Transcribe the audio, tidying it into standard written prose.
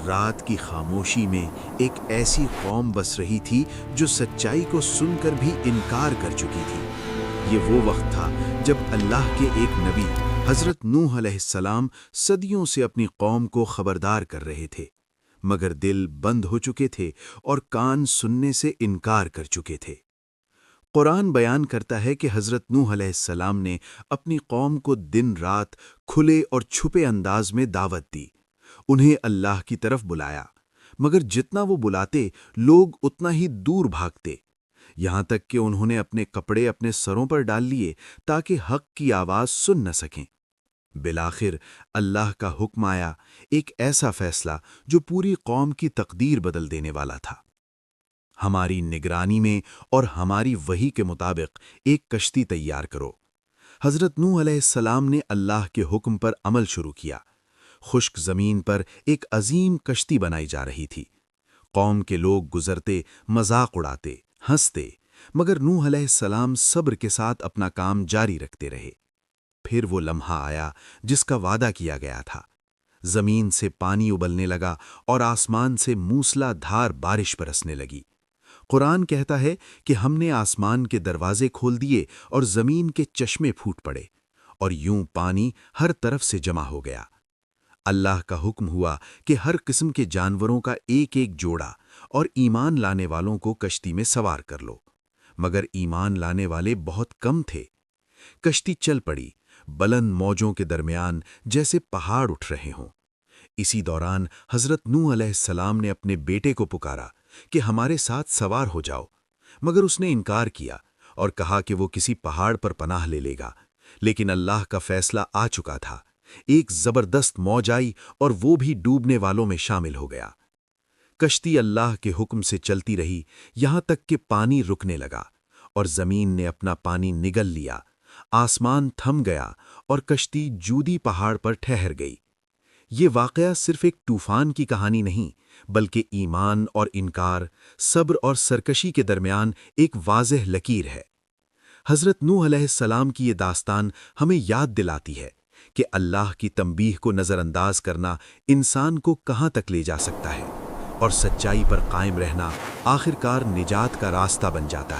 رات کی خاموشی میں ایک ایسی قوم بس رہی تھی جو سچائی کو سن کر بھی انکار کر چکی تھی۔ یہ وہ وقت تھا جب اللہ کے ایک نبی حضرت نوح علیہ السلام صدیوں سے اپنی قوم کو خبردار کر رہے تھے، مگر دل بند ہو چکے تھے اور کان سننے سے انکار کر چکے تھے۔ قرآن بیان کرتا ہے کہ حضرت نوح علیہ السلام نے اپنی قوم کو دن رات کھلے اور چھپے انداز میں دعوت دی، انہیں اللہ کی طرف بلایا، مگر جتنا وہ بلاتے لوگ اتنا ہی دور بھاگتے، یہاں تک کہ انہوں نے اپنے کپڑے اپنے سروں پر ڈال لیے تاکہ حق کی آواز سن نہ سکیں۔ بالآخر اللہ کا حکم آیا، ایک ایسا فیصلہ جو پوری قوم کی تقدیر بدل دینے والا تھا۔ ہماری نگرانی میں اور ہماری وحی کے مطابق ایک کشتی تیار کرو۔ حضرت نوح علیہ السلام نے اللہ کے حکم پر عمل شروع کیا۔ خشک زمین پر ایک عظیم کشتی بنائی جا رہی تھی۔ قوم کے لوگ گزرتے، مذاق اڑاتے، ہنستے، مگر نوح علیہ السلام صبر کے ساتھ اپنا کام جاری رکھتے رہے۔ پھر وہ لمحہ آیا جس کا وعدہ کیا گیا تھا۔ زمین سے پانی ابلنے لگا اور آسمان سے موسلا دھار بارش برسنے لگی۔ قرآن کہتا ہے کہ ہم نے آسمان کے دروازے کھول دیے اور زمین کے چشمے پھوٹ پڑے، اور یوں پانی ہر طرف سے جمع ہو گیا۔ اللہ کا حکم ہوا کہ ہر قسم کے جانوروں کا ایک ایک جوڑا اور ایمان لانے والوں کو کشتی میں سوار کر لو، مگر ایمان لانے والے بہت کم تھے۔ کشتی چل پڑی، بلند موجوں کے درمیان جیسے پہاڑ اٹھ رہے ہوں۔ اسی دوران حضرت نوح علیہ السلام نے اپنے بیٹے کو پکارا کہ ہمارے ساتھ سوار ہو جاؤ، مگر اس نے انکار کیا اور کہا کہ وہ کسی پہاڑ پر پناہ لے لے گا۔ لیکن اللہ کا فیصلہ آ چکا تھا، ایک زبردست موج آئی اور وہ بھی ڈوبنے والوں میں شامل ہو گیا۔ کشتی اللہ کے حکم سے چلتی رہی یہاں تک کہ پانی رکنے لگا اور زمین نے اپنا پانی نگل لیا، آسمان تھم گیا اور کشتی جودی پہاڑ پر ٹھہر گئی۔ یہ واقعہ صرف ایک طوفان کی کہانی نہیں، بلکہ ایمان اور انکار، صبر اور سرکشی کے درمیان ایک واضح لکیر ہے۔ حضرت نوح علیہ السلام کی یہ داستان ہمیں یاد دلاتی ہے کہ اللہ کی تنبیہ کو نظر انداز کرنا انسان کو کہاں تک لے جا سکتا ہے، اور سچائی پر قائم رہنا آخرکار نجات کا راستہ بن جاتا ہے۔